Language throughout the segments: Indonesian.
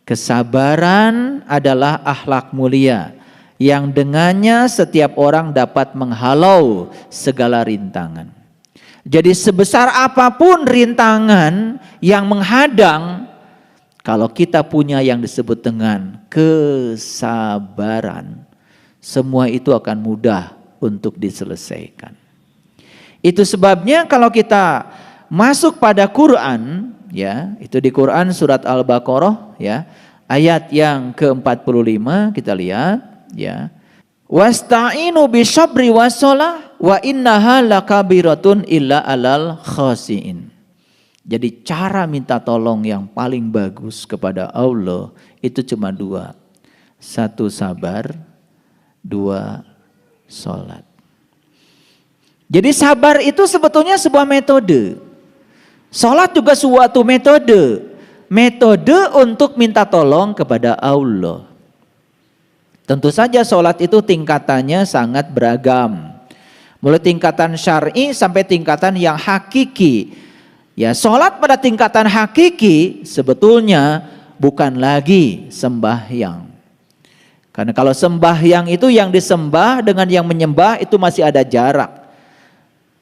Kesabaran adalah akhlak mulia yang dengannya setiap orang dapat menghalau segala rintangan. Jadi sebesar apapun rintangan yang menghadang, kalau kita punya yang disebut dengan kesabaran, semua itu akan mudah untuk diselesaikan. Itu sebabnya kalau kita masuk pada Quran, ya, itu di Quran surat Al-Baqarah, ya, ayat yang ke-45 kita lihat, ya. Wasta'inu bisyabri wassalah wa innaha lakabiratun illa alal khasiin. Jadi cara minta tolong yang paling bagus kepada Allah itu cuma dua. Satu sabar, dua sholat. Jadi sabar itu sebetulnya sebuah metode. Sholat juga suatu metode. Metode untuk minta tolong kepada Allah. Tentu saja sholat itu tingkatannya sangat beragam. Mulai tingkatan syar'i sampai tingkatan yang hakiki. Ya, sholat pada tingkatan hakiki sebetulnya bukan lagi sembahyang. Karena kalau sembahyang itu yang disembah dengan yang menyembah itu masih ada jarak.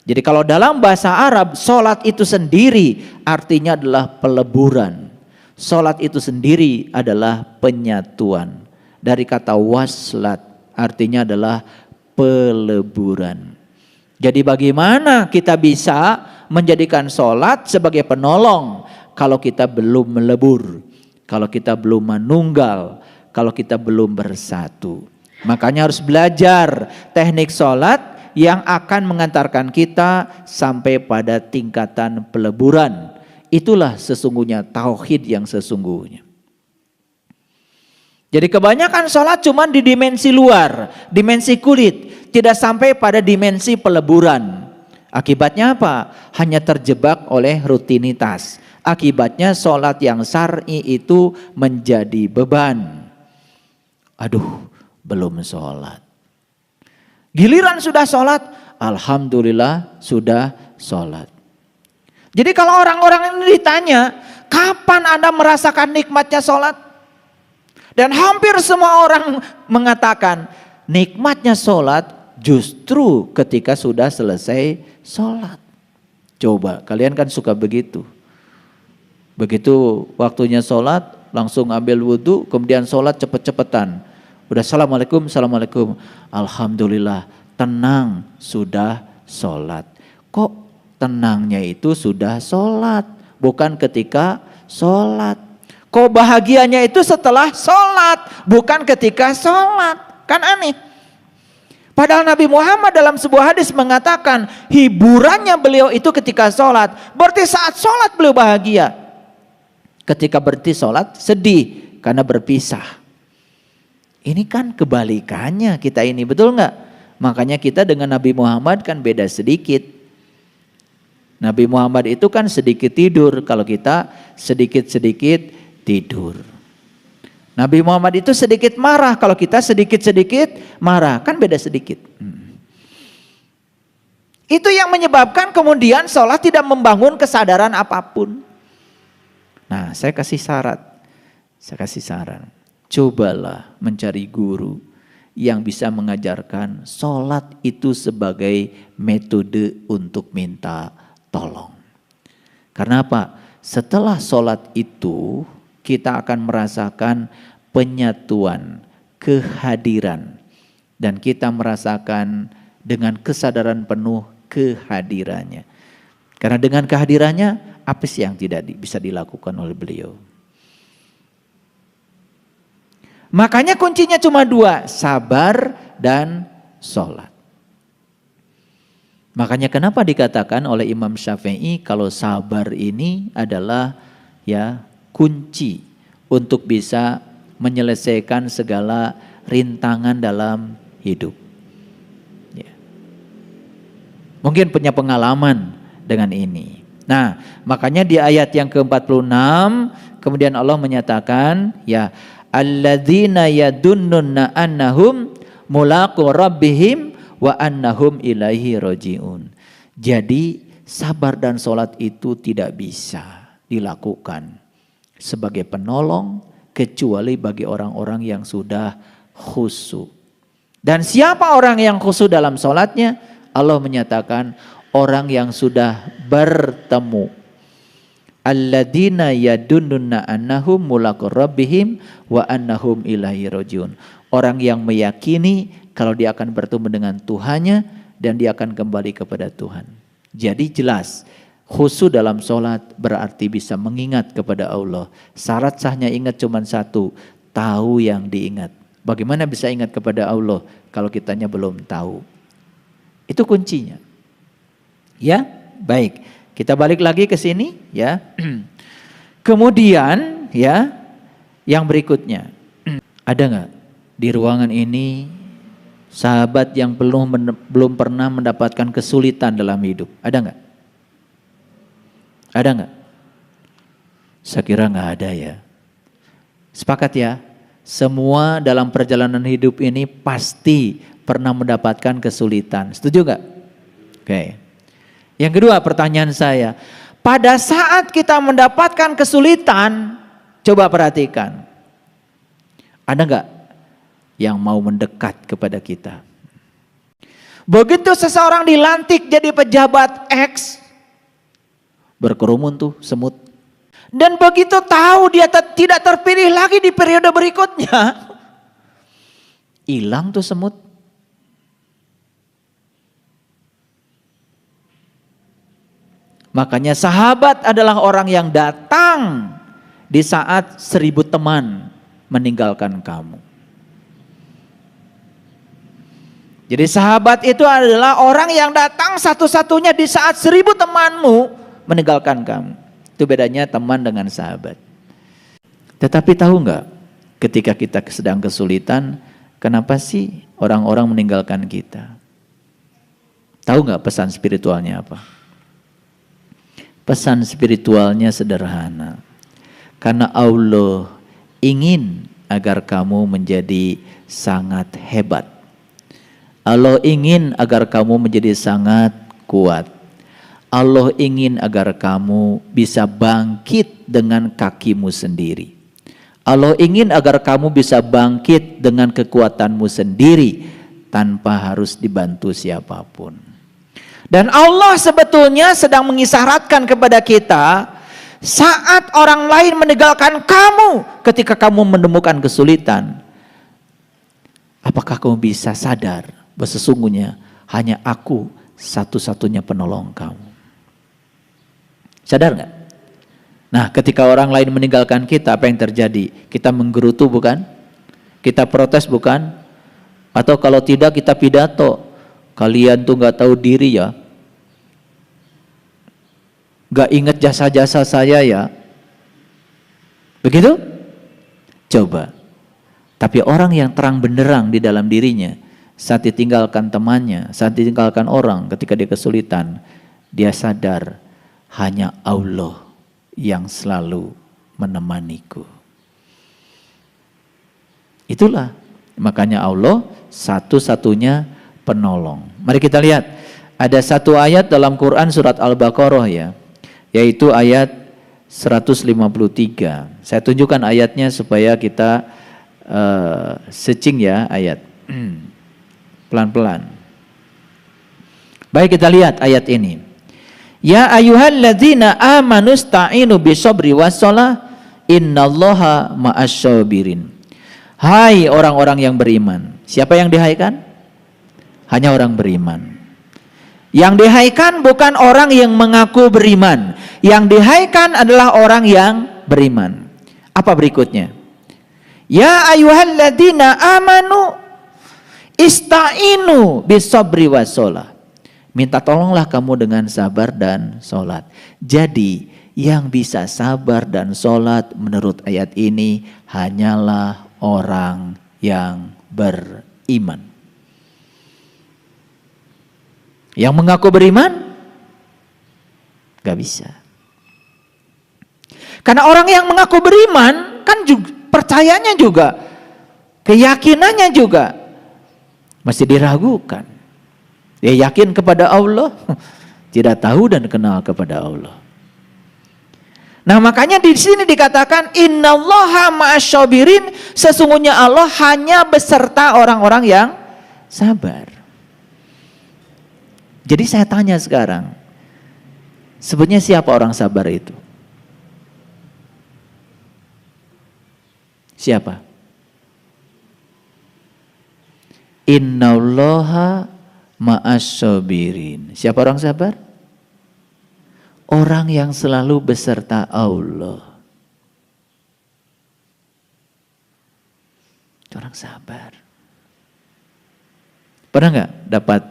Jadi kalau dalam bahasa Arab, sholat itu sendiri artinya adalah peleburan. Sholat itu sendiri adalah penyatuan. Dari kata waslat artinya adalah peleburan. Jadi bagaimana kita bisa menjadikan sholat sebagai penolong kalau kita belum melebur, kalau kita belum menunggal, kalau kita belum bersatu. Makanya harus belajar teknik sholat yang akan mengantarkan kita sampai pada tingkatan peleburan. Itulah sesungguhnya tauhid yang sesungguhnya. Jadi kebanyakan sholat cuma di dimensi luar, dimensi kulit, tidak sampai pada dimensi peleburan. Akibatnya apa? Hanya terjebak oleh rutinitas. Akibatnya sholat yang syar'i itu menjadi beban. Aduh, belum sholat. Giliran sudah sholat, alhamdulillah sudah sholat. Jadi kalau orang-orang ini ditanya, kapan Anda merasakan nikmatnya sholat? Dan hampir semua orang mengatakan, nikmatnya sholat justru ketika sudah selesai sholat. Coba, kalian kan suka begitu. Begitu waktunya sholat, langsung ambil wudhu, kemudian sholat cepet-cepetan. Udah assalamualaikum, assalamualaikum. Alhamdulillah, tenang sudah sholat. Kok tenangnya itu sudah sholat, bukan ketika sholat. Kok bahagianya itu setelah sholat, bukan ketika sholat. Kan aneh. Padahal Nabi Muhammad dalam sebuah hadis mengatakan hiburannya beliau itu ketika sholat. Berarti saat sholat beliau bahagia. Ketika berhenti sholat sedih karena berpisah. Ini kan kebalikannya kita ini, betul nggak? Makanya kita dengan Nabi Muhammad kan beda sedikit. Nabi Muhammad itu kan sedikit tidur, kalau kita sedikit-sedikit tidur. Nabi Muhammad itu sedikit marah, kalau kita sedikit-sedikit marah, kan beda sedikit. Itu yang menyebabkan kemudian sholat tidak membangun kesadaran apapun. Nah, saya kasih saran. Cobalah mencari guru yang bisa mengajarkan sholat itu sebagai metode untuk minta tolong. Karena apa? Setelah sholat itu kita akan merasakan penyatuan, kehadiran. Dan kita merasakan dengan kesadaran penuh kehadirannya. Karena dengan kehadirannya apa sih yang tidak bisa dilakukan oleh beliau? Makanya kuncinya cuma dua, sabar dan sholat. Makanya kenapa dikatakan oleh Imam Syafi'i kalau sabar ini adalah ya kunci untuk bisa menyelesaikan segala rintangan dalam hidup. Ya. Mungkin punya pengalaman dengan ini. Nah, makanya di ayat yang ke-46 kemudian Allah menyatakan ya alladzina yadunnuna annahum mulaqu rabbihim wa annahum ilaihi rajiun. Jadi sabar dan sholat itu tidak bisa dilakukan sebagai penolong kecuali bagi orang-orang yang sudah khusyuk. Dan siapa orang yang khusyuk dalam sholatnya? Allah menyatakan orang yang sudah bertemu. Alladzina yadunnuna annahum mulaqu rabbihim wa annahum ilaihi rajiun. Orang yang meyakini kalau dia akan bertemu dengan Tuhannya dan dia akan kembali kepada Tuhan. Jadi jelas, khusyuk dalam sholat berarti bisa mengingat kepada Allah. Syarat sahnya ingat cuma satu, tahu yang diingat. Bagaimana bisa ingat kepada Allah kalau kitanya belum tahu? Itu kuncinya. Ya, baik. Kita balik lagi ke sini, ya. Kemudian, ya, yang berikutnya, ada nggak di ruangan ini sahabat yang belum pernah mendapatkan kesulitan dalam hidup? Ada nggak? Ada nggak? Saya kira nggak ada ya. Sepakat ya? Semua dalam perjalanan hidup ini pasti pernah mendapatkan kesulitan. Setuju nggak? Oke. Yang kedua pertanyaan saya, pada saat kita mendapatkan kesulitan, coba perhatikan, ada nggak yang mau mendekat kepada kita? Begitu seseorang dilantik jadi pejabat X, berkerumun tuh semut. Dan begitu tahu dia tidak terpilih lagi di periode berikutnya, hilang tuh semut. Makanya sahabat adalah orang yang datang di saat 1000 teman meninggalkan kamu. Jadi sahabat itu adalah orang yang datang satu-satunya di saat 1000 temanmu meninggalkan kamu. Itu bedanya teman dengan sahabat. Tetapi tahu nggak, ketika kita sedang kesulitan, kenapa sih orang-orang meninggalkan kita? Tahu nggak pesan spiritualnya apa? Pesan spiritualnya sederhana. Karena Allah ingin agar kamu menjadi sangat hebat. Allah ingin agar kamu menjadi sangat kuat. Allah ingin agar kamu bisa bangkit dengan kakimu sendiri. Allah ingin agar kamu bisa bangkit dengan kekuatanmu sendiri tanpa harus dibantu siapapun. Dan Allah sebetulnya sedang mengisyaratkan kepada kita, saat orang lain meninggalkan kamu ketika kamu menemukan kesulitan, apakah kamu bisa sadar bahwa sesungguhnya hanya aku satu-satunya penolong kamu? Sadar nggak? Nah, ketika orang lain meninggalkan kita, apa yang terjadi? Kita menggerutu bukan? Kita protes bukan? Atau kalau tidak kita pidato, kalian tuh nggak tahu diri ya, nggak ingat jasa-jasa saya ya, begitu? Coba. Tapi orang yang terang benderang di dalam dirinya, saat ditinggalkan temannya, saat ditinggalkan orang, ketika dia kesulitan, dia sadar hanya Allah yang selalu menemaniku. Itulah makanya Allah satu-satunya penolong. Mari kita lihat, ada satu ayat dalam Quran surat Al-Baqarah ya, yaitu ayat 153. Saya tunjukkan ayatnya supaya kita searching ya ayat. Pelan-pelan. Baik, kita lihat ayat ini. Ya ayyuhalladzina amanu sta'inu bisabri wassalah innallaha ma'asyabirin. Hai orang-orang yang beriman. Siapa yang dihaikan? Hanya orang beriman. Yang dihaikan bukan orang yang mengaku beriman. Yang dihaikan adalah orang yang beriman. Apa berikutnya? Ya ayyuhalladzina amanu ista'inu bisabri wassalah. Minta tolonglah kamu dengan sabar dan sholat. Jadi yang bisa sabar dan sholat menurut ayat ini hanyalah orang yang beriman. Yang mengaku beriman gak bisa. Karena orang yang mengaku beriman kan juga, percayanya juga, keyakinannya juga masih diragukan. Dia yakin kepada Allah, tidak tahu dan kenal kepada Allah. Nah, makanya di sini dikatakan innallaha ma'asyabirin, sesungguhnya Allah hanya beserta orang-orang yang sabar. Jadi saya tanya sekarang, sebetulnya siapa orang sabar itu? Siapa? Innallaha ma'asyabirin. Siapa orang sabar? Orang yang selalu beserta Allah. Itu orang sabar. Pernah nggak dapat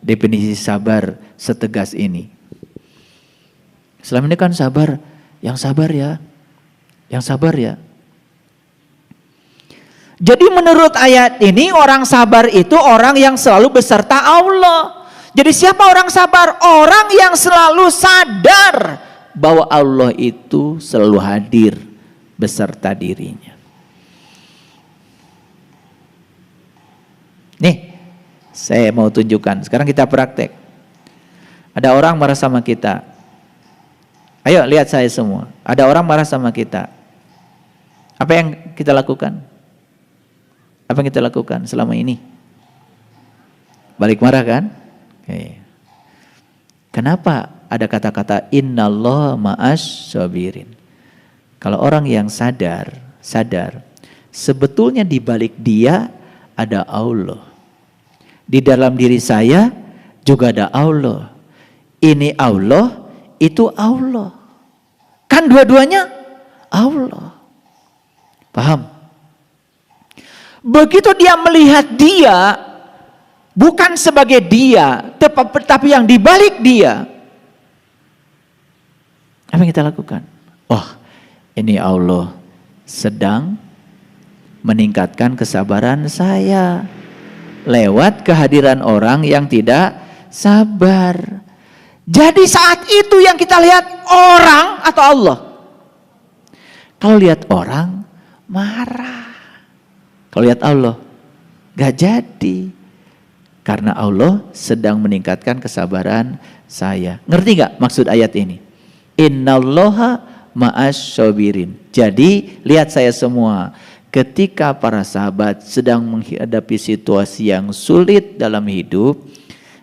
definisi sabar setegas ini? Selama ini kan sabar, yang sabar ya, yang sabar ya. Jadi menurut ayat ini orang sabar itu orang yang selalu beserta Allah. Jadi siapa orang sabar? Orang yang selalu sadar bahwa Allah itu selalu hadir beserta dirinya. Nih, saya mau tunjukkan. Sekarang kita praktek. Ada orang marah sama kita. Ayo lihat saya semua. Ada orang marah sama kita. Apa yang kita lakukan? Apa yang kita lakukan selama ini? Balik marah kan? Okay. Kenapa ada kata-kata innallaha ma'asyabirin? Kalau orang yang sadar sebetulnya di balik dia ada Allah. Di dalam diri saya juga ada Allah. Ini Allah, itu Allah. Kan dua-duanya Allah. Paham? Begitu dia melihat dia bukan sebagai dia, tetapi yang dibalik dia. Apa yang kita lakukan? Oh, ini Allah sedang meningkatkan kesabaran saya lewat kehadiran orang yang tidak sabar. Jadi saat itu yang kita lihat orang atau Allah? Kalau lihat orang marah. Kalau lihat Allah gak jadi. Karena Allah sedang meningkatkan kesabaran saya. Ngerti gak maksud ayat ini? Innallaha ma'asyabirin. Jadi lihat saya semua. Ketika para sahabat sedang menghadapi situasi yang sulit dalam hidup,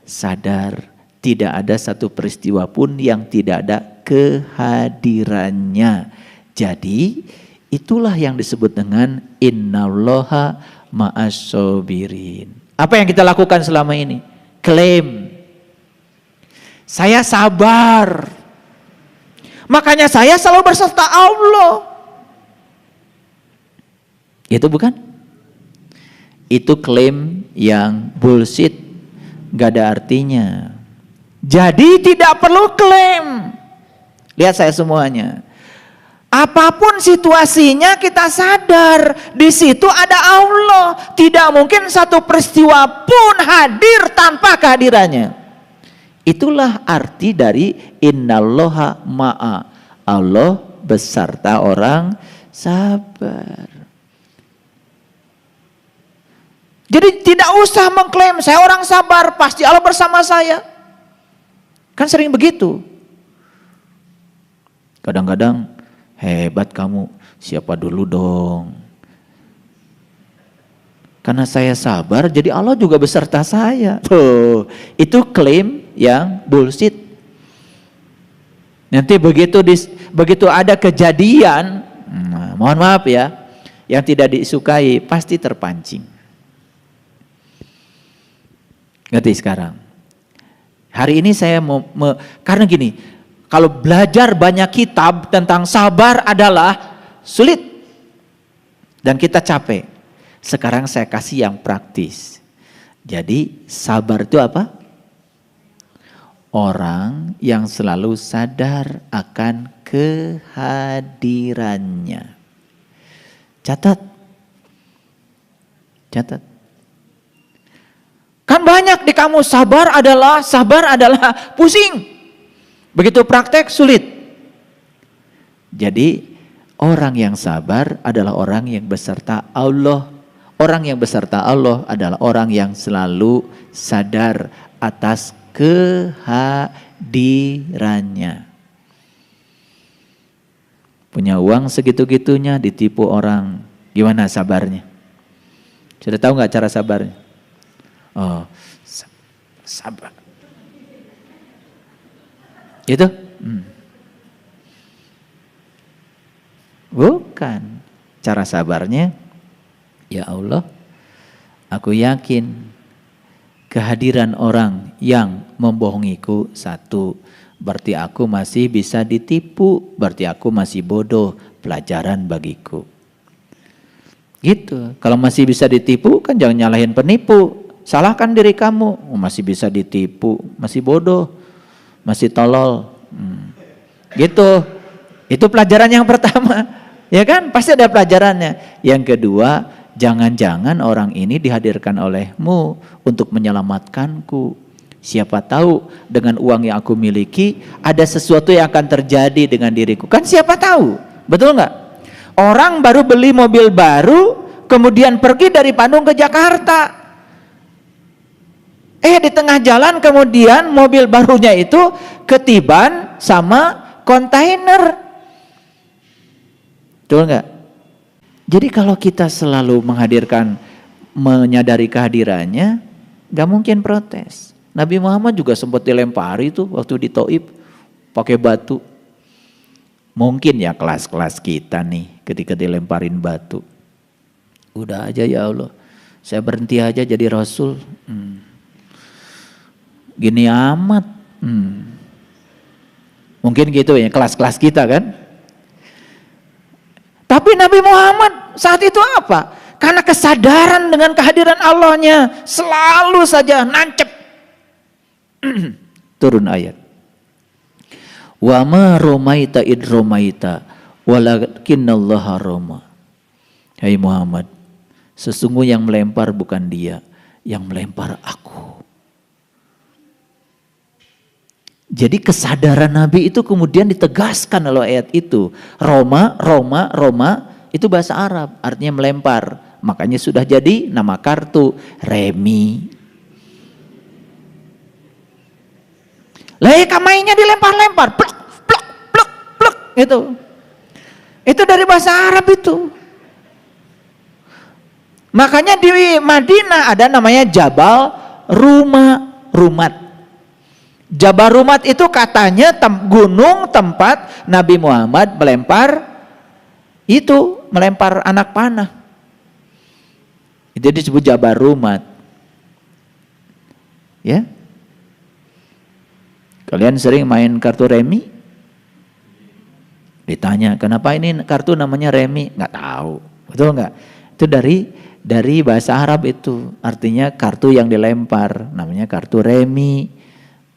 sadar tidak ada satu peristiwa pun yang tidak ada kehadirannya. Jadi itulah yang disebut dengan innallaha ma'asyabirin. Apa yang kita lakukan selama ini? Klaim. Saya sabar. Makanya saya selalu berserta Allah. Itu bukan? Itu klaim yang bullshit. Gak ada artinya. Jadi tidak perlu klaim. Lihat saya semuanya. Apapun situasinya kita sadar di situ ada Allah. Tidak mungkin satu peristiwa pun hadir tanpa kehadirannya. Itulah arti dari innallaha ma'a. Allah beserta orang sabar. Jadi tidak usah mengklaim saya orang sabar, pasti Allah bersama saya. Kan sering begitu. Kadang-kadang hebat kamu, siapa dulu dong. Karena saya sabar, jadi Allah juga beserta saya. Tuh, itu klaim yang bullshit. Nanti begitu ada kejadian, mohon maaf ya, yang tidak disukai, pasti terpancing. Ngerti sekarang? Hari ini saya karena gini, kalau belajar banyak kitab tentang sabar adalah sulit. Dan kita capek. Sekarang saya kasih yang praktis. Jadi sabar itu apa? Orang yang selalu sadar akan kehadirannya. Catat. Catat. Kan banyak di kamus sabar adalah pusing. Begitu praktek sulit. Jadi orang yang sabar adalah orang yang beserta Allah. Orang yang beserta Allah adalah orang yang selalu sadar atas kehadirannya. Punya uang segitu-gitunya ditipu orang. Gimana sabarnya? Sudah tahu nggak cara sabarnya? Oh, sabar. Itu? Bukan. Cara sabarnya, ya Allah, aku yakin kehadiran orang yang membohongiku satu, berarti aku masih bisa ditipu, berarti aku masih bodoh, pelajaran bagiku. Gitu. Kalau masih bisa ditipu kan jangan nyalahin penipu, salahkan diri kamu. Oh, masih bisa ditipu, masih bodoh, masih tolol. Gitu. Itu pelajaran yang pertama, ya kan? Pasti ada pelajarannya. Yang kedua, jangan-jangan orang ini dihadirkan olehmu untuk menyelamatkanku. Siapa tahu dengan uang yang aku miliki ada sesuatu yang akan terjadi dengan diriku. Kan siapa tahu, betul nggak? Orang baru beli mobil baru, kemudian pergi dari Bandung ke Jakarta. Di tengah jalan kemudian mobil barunya itu ketiban sama kontainer. Betul nggak? Jadi kalau kita selalu menyadari kehadirannya, nggak mungkin protes. Nabi Muhammad juga sempat dilempari tuh waktu di Taif pakai batu. Mungkin ya kelas-kelas kita nih ketika dilemparin batu. Udah aja ya Allah, saya berhenti aja jadi Rasul. Gini amat. Mungkin gitu ya kelas-kelas kita kan. Tapi Nabi Muhammad saat itu apa? Karena kesadaran dengan kehadiran Allahnya selalu saja nancep. Turun ayat. Wa ma romaita id romaita walakinnallaha roma. Hai Muhammad, sesungguhnya yang melempar bukan dia, yang melempar aku. Jadi kesadaran Nabi itu kemudian ditegaskan oleh ayat itu. Roma itu bahasa Arab, artinya melempar. Makanya sudah jadi nama kartu remi. Kamainya dilempar-lempar, plek, plek, plek, plek, gitu. Itu dari bahasa Arab itu. Makanya di Madinah ada namanya Jabal Rumat. Jabal Rumat itu katanya gunung tempat Nabi Muhammad melempar anak panah. Itu disebut Jabal Rumat. Ya. Kalian sering main kartu remi? Ditanya, kenapa ini kartu namanya remi? Nggak tahu, betul nggak? Itu dari bahasa Arab itu, artinya kartu yang dilempar, namanya kartu remi.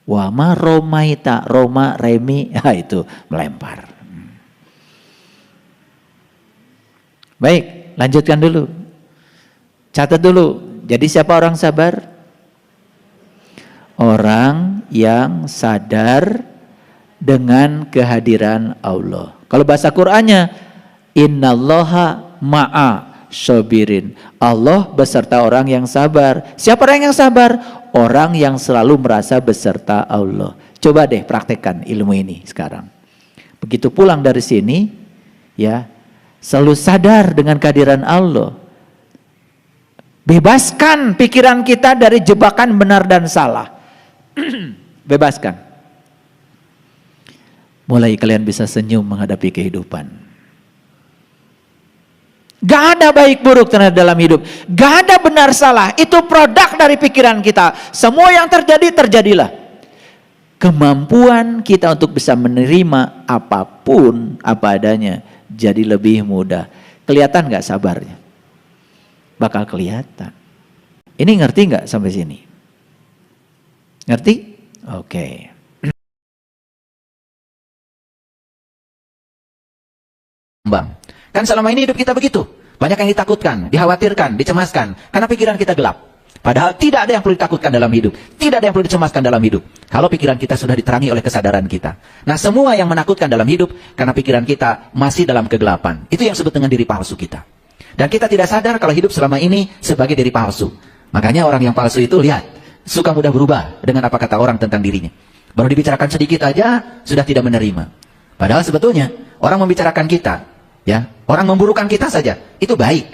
Wama romaita, Roma remi, itu melempar. Baik, lanjutkan dulu. Catat dulu. Jadi siapa orang sabar? Orang yang sadar dengan kehadiran Allah. Kalau bahasa Qur'annya, innallaha ma'a syabirin. Allah beserta orang yang sabar. Siapa orang yang sabar? Orang yang selalu merasa beserta Allah. Coba deh praktekkan ilmu ini sekarang. Begitu pulang dari sini, ya, selalu sadar dengan kehadiran Allah. Bebaskan pikiran kita dari jebakan benar dan salah. Bebaskan. Mulai kalian bisa senyum menghadapi kehidupan. Gak ada baik buruk terhadap dalam hidup. Gak ada benar salah. Itu produk dari pikiran kita. Semua yang terjadi, terjadilah. Kemampuan kita untuk bisa menerima apapun apa adanya jadi lebih mudah. Kelihatan gak sabarnya? Bakal kelihatan. Ini ngerti gak sampai sini? Ngerti? Oke. Bang, kan selama ini hidup kita begitu. Banyak yang ditakutkan, dikhawatirkan, dicemaskan. Karena pikiran kita gelap. Padahal tidak ada yang perlu ditakutkan dalam hidup. Tidak ada yang perlu dicemaskan dalam hidup. Kalau pikiran kita sudah diterangi oleh kesadaran kita. Nah, semua yang menakutkan dalam hidup karena pikiran kita masih dalam kegelapan. Itu yang disebut dengan diri palsu kita. Dan kita tidak sadar kalau hidup selama ini sebagai diri palsu. Makanya orang yang palsu itu, lihat, suka mudah berubah dengan apa kata orang tentang dirinya. Baru dibicarakan sedikit aja sudah tidak menerima. Padahal sebetulnya orang membicarakan kita, ya, orang memburukan kita saja, itu baik.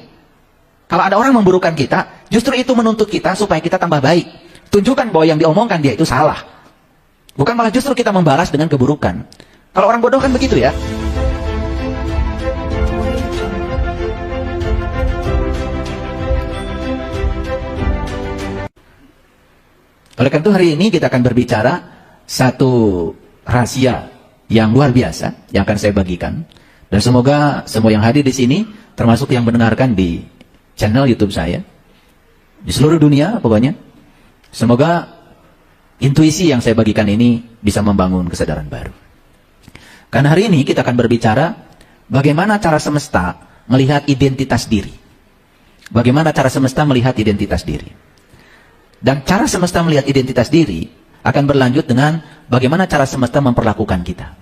Kalau ada orang memburukan kita, justru itu menuntut kita supaya kita tambah baik. Tunjukkan bahwa yang diomongkan dia itu salah. Bukan malah justru kita membalas dengan keburukan. Kalau orang bodoh kan begitu ya. Oleh karena itu hari ini kita akan berbicara satu rahasia yang luar biasa yang akan saya bagikan. Dan semoga semua yang hadir di sini, termasuk yang mendengarkan di channel YouTube saya, di seluruh dunia pokoknya, semoga intuisi yang saya bagikan ini bisa membangun kesadaran baru. Karena hari ini kita akan berbicara bagaimana cara semesta melihat identitas diri. Bagaimana cara semesta melihat identitas diri. Dan cara semesta melihat identitas diri akan berlanjut dengan bagaimana cara semesta memperlakukan kita.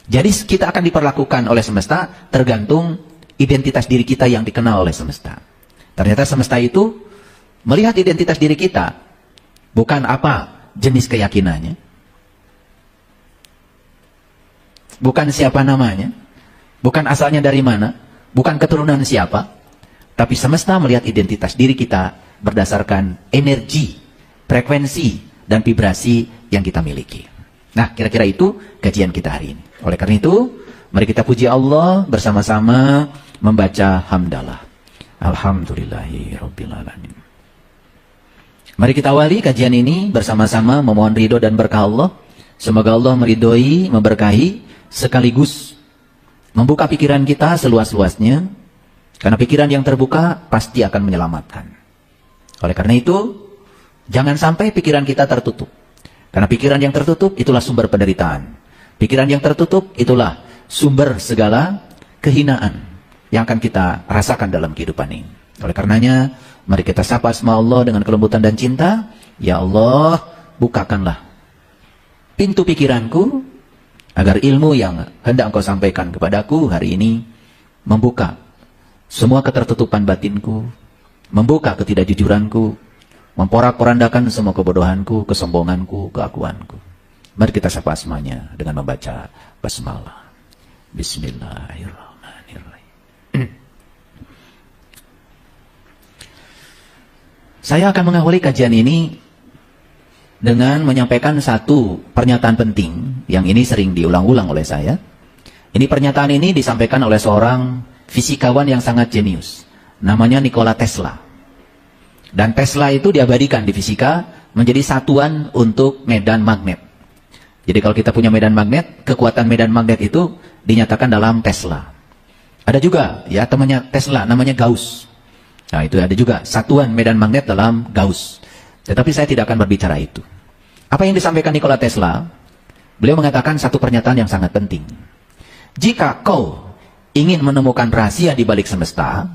Jadi kita akan diperlakukan oleh semesta tergantung identitas diri kita yang dikenal oleh semesta. Ternyata semesta itu melihat identitas diri kita bukan apa jenis keyakinannya, bukan siapa namanya, bukan asalnya dari mana, bukan keturunan siapa, tapi semesta melihat identitas diri kita berdasarkan energi, frekuensi, dan vibrasi yang kita miliki. Nah, kira-kira itu kajian kita hari ini. Oleh karena itu, mari kita puji Allah bersama-sama membaca hamdalah. Alhamdulillahirabbil alamin. Mari kita awali kajian ini bersama-sama memohon ridho dan berkah Allah. Semoga Allah meridhoi, memberkahi, sekaligus membuka pikiran kita seluas-luasnya. Karena pikiran yang terbuka pasti akan menyelamatkan. Oleh karena itu, jangan sampai pikiran kita tertutup. Karena pikiran yang tertutup itulah sumber penderitaan. Pikiran yang tertutup itulah sumber segala kehinaan yang akan kita rasakan dalam kehidupan ini. Oleh karenanya, mari kita sapa asma Allah dengan kelembutan dan cinta. Ya Allah, bukakanlah pintu pikiranku agar ilmu yang hendak Engkau sampaikan kepadaku hari ini membuka semua ketertutupan batinku, membuka ketidakjujuranku, memporak-porandakan semua kebodohanku, kesombonganku, keakuanku. Mari kita sapa asmanya dengan membaca basmalah. Bismillahirrahmanirrahim. Saya akan mengawali kajian ini dengan menyampaikan satu pernyataan penting yang ini sering diulang-ulang oleh saya. Ini pernyataan ini disampaikan oleh seorang fisikawan yang sangat jenius. Namanya Nikola Tesla. Dan Tesla itu diabadikan di fisika menjadi satuan untuk medan magnet. Jadi kalau kita punya medan magnet, kekuatan medan magnet itu dinyatakan dalam Tesla. Ada juga ya temannya Tesla, namanya Gauss. Nah itu ada juga satuan medan magnet dalam Gauss. Tetapi saya tidak akan berbicara itu. Apa yang disampaikan Nikola Tesla? Beliau mengatakan satu pernyataan yang sangat penting. Jika kau ingin menemukan rahasia di balik semesta,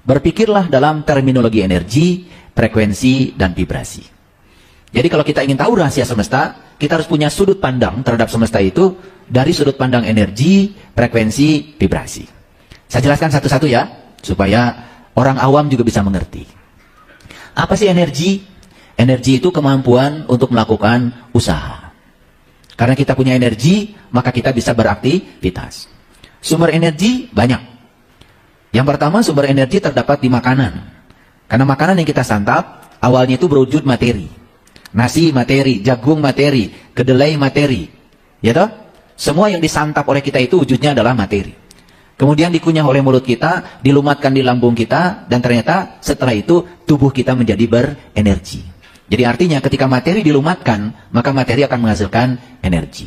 berpikirlah dalam terminologi energi, frekuensi, dan vibrasi. Jadi kalau kita ingin tahu rahasia semesta, kita harus punya sudut pandang terhadap semesta itu dari sudut pandang energi, frekuensi, vibrasi. Saya jelaskan satu-satu ya, supaya orang awam juga bisa mengerti. Apa sih energi? Energi itu kemampuan untuk melakukan usaha. Karena kita punya energi, maka kita bisa beraktivitas. Sumber energi banyak. Yang pertama, sumber energi terdapat di makanan. Karena makanan yang kita santap, awalnya itu berwujud materi. Nasi materi, jagung materi, kedelai materi. Ya toh? Semua yang disantap oleh kita itu wujudnya adalah materi. Kemudian dikunyah oleh mulut kita, dilumatkan di lambung kita, dan ternyata setelah itu tubuh kita menjadi berenergi. Jadi artinya ketika materi dilumatkan, maka materi akan menghasilkan energi.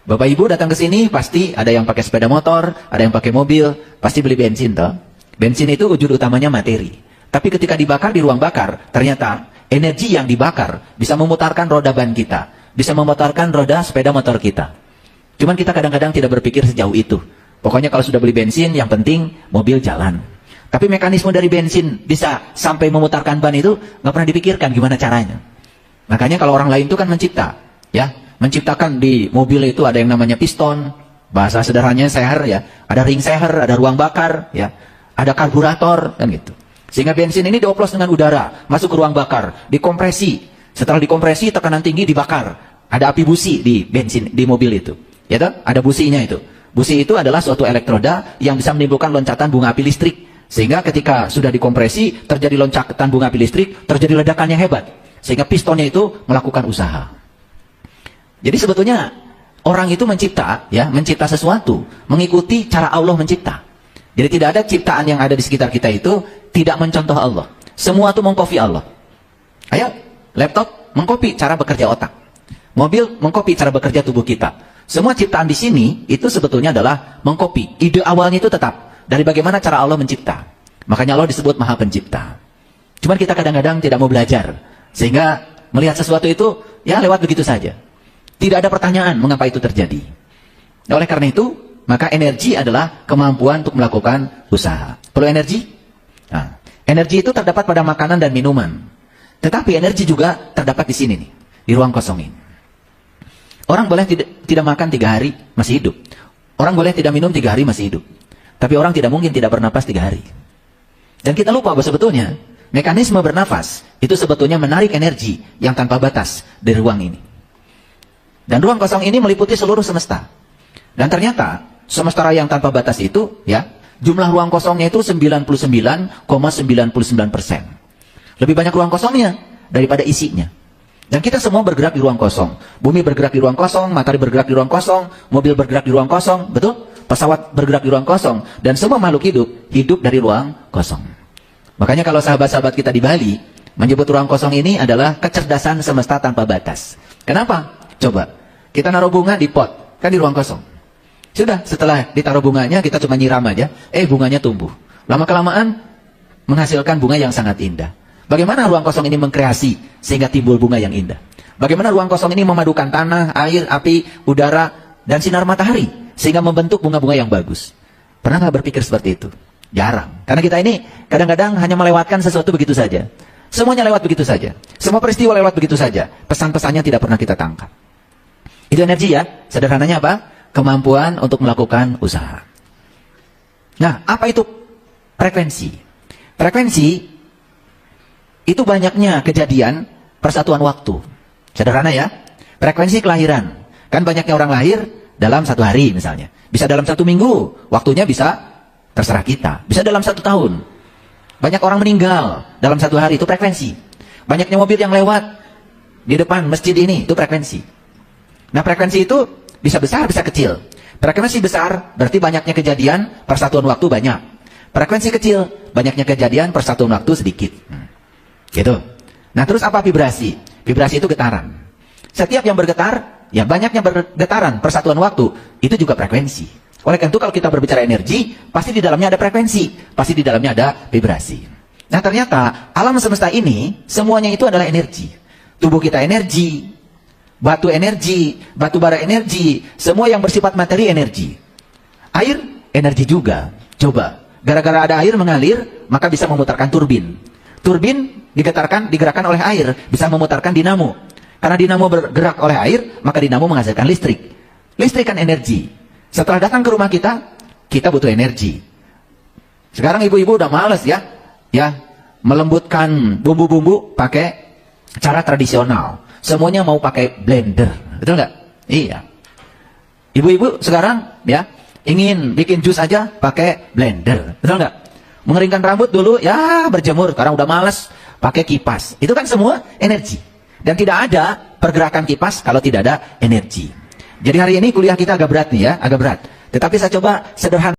Bapak Ibu datang ke sini pasti ada yang pakai sepeda motor, ada yang pakai mobil, pasti beli bensin toh. Bensin itu wujud utamanya materi. Tapi ketika dibakar di ruang bakar, ternyata energi yang dibakar bisa memutarkan roda ban kita, bisa memutarkan roda sepeda motor kita. Cuman kita kadang-kadang tidak berpikir sejauh itu. Pokoknya kalau sudah beli bensin, yang penting mobil jalan. Tapi mekanisme dari bensin bisa sampai memutarkan ban itu nggak pernah dipikirkan gimana caranya. Makanya kalau orang lain itu kan mencipta, ya. Menciptakan di mobil itu ada yang namanya piston, bahasa sederhananya seher ya, ada ring seher, ada ruang bakar ya, ada karburator kan gitu. Sehingga bensin ini dioplos dengan udara, masuk ke ruang bakar, dikompresi. Setelah dikompresi tekanan tinggi dibakar. Ada api busi di bensin di mobil itu. Ya toh? Ada businya itu. Busi itu adalah suatu elektroda yang bisa menimbulkan loncatan bunga api listrik. Sehingga ketika sudah dikompresi, terjadi loncatan bunga api listrik, terjadi ledakan yang hebat. Sehingga pistonnya itu melakukan usaha. Jadi sebetulnya orang itu mencipta sesuatu, mengikuti cara Allah mencipta. Jadi tidak ada ciptaan yang ada di sekitar kita itu tidak mencontoh Allah. Semua itu mengkopi Allah. Ayo, laptop mengkopi cara bekerja otak. Mobil mengkopi cara bekerja tubuh kita. Semua ciptaan di sini itu sebetulnya adalah mengkopi. Ide awalnya itu tetap dari bagaimana cara Allah mencipta. Makanya Allah disebut Maha Pencipta. Cuman kita kadang-kadang tidak mau belajar. Sehingga melihat sesuatu itu ya lewat begitu saja. Tidak ada pertanyaan mengapa itu terjadi. Nah, oleh karena itu, maka energi adalah kemampuan untuk melakukan usaha. Perlu energi? Nah, energi itu terdapat pada makanan dan minuman. Tetapi energi juga terdapat di sini nih, di ruang kosong ini. Orang boleh tidak makan 3 hari, masih hidup. Orang boleh tidak minum 3 hari, masih hidup. Tapi orang tidak mungkin tidak bernapas 3 hari. Dan kita lupa bahwa sebetulnya mekanisme bernafas itu sebetulnya menarik energi yang tanpa batas dari ruang ini. Dan ruang kosong ini meliputi seluruh semesta. Dan ternyata semesta yang tanpa batas itu ya, jumlah ruang kosongnya itu 99,99%. Lebih banyak ruang kosongnya daripada isinya. Dan kita semua bergerak di ruang kosong. Bumi bergerak di ruang kosong, matahari bergerak di ruang kosong, mobil bergerak di ruang kosong, betul? Pesawat bergerak di ruang kosong. Dan semua makhluk hidup dari ruang kosong. Makanya kalau sahabat-sahabat kita di Bali menyebut ruang kosong ini adalah kecerdasan semesta tanpa batas. Kenapa? Coba, kita naruh bunga di pot, kan di ruang kosong. Sudah, setelah ditaruh bunganya, kita cuma nyiram aja, bunganya tumbuh. Lama-kelamaan menghasilkan bunga yang sangat indah. Bagaimana ruang kosong ini mengkreasi sehingga timbul bunga yang indah? Bagaimana ruang kosong ini memadukan tanah, air, api, udara, dan sinar matahari sehingga membentuk bunga-bunga yang bagus? Pernah nggak berpikir seperti itu? Jarang. Karena kita ini kadang-kadang hanya melewatkan sesuatu begitu saja. Semuanya lewat begitu saja. Semua peristiwa lewat begitu saja. Pesan-pesannya tidak pernah kita tangkap. Itu energi ya. Sederhananya apa? Kemampuan untuk melakukan usaha. Nah, apa itu frekuensi? Frekuensi itu banyaknya kejadian persatuan waktu. Sederhana ya. Frekuensi kelahiran. Kan banyaknya orang lahir dalam 1 hari misalnya. Bisa dalam 1 minggu. Waktunya bisa terserah kita. Bisa dalam 1 tahun. Banyak orang meninggal dalam 1 hari. Itu frekuensi. Banyaknya mobil yang lewat di depan masjid ini. Itu frekuensi. Nah, frekuensi itu bisa besar, bisa kecil. Frekuensi besar berarti banyaknya kejadian persatuan waktu banyak. Frekuensi kecil, banyaknya kejadian persatuan waktu sedikit. Gitu. Nah, terus apa vibrasi? Vibrasi itu getaran. Setiap yang bergetar, ya banyaknya bergetaran persatuan waktu, itu juga frekuensi. Oleh karena itu kalau kita berbicara energi, pasti di dalamnya ada frekuensi, pasti di dalamnya ada vibrasi. Nah, ternyata alam semesta ini semuanya itu adalah energi. Tubuh kita energi, batu energi, batu bara energi, semua yang bersifat materi energi. Air energi juga. Coba, gara-gara ada air mengalir, maka bisa memutarkan turbin. Turbin digerakkan oleh air, bisa memutarkan dinamo. Karena dinamo bergerak oleh air, maka dinamo menghasilkan listrik. Listrik kan energi. Setelah datang ke rumah kita butuh energi. Sekarang ibu-ibu udah males ya melembutkan bumbu-bumbu pakai cara tradisional. Semuanya mau pakai blender, betul nggak? Iya. Ibu-ibu sekarang ya ingin bikin jus aja pakai blender, betul nggak? Mengeringkan rambut dulu ya berjemur, sekarang udah males pakai kipas. Itu kan semua energi. Dan tidak ada pergerakan kipas kalau tidak ada energi. Jadi hari ini kuliah kita agak berat nih ya, agak berat. Tetapi saya coba sederhana.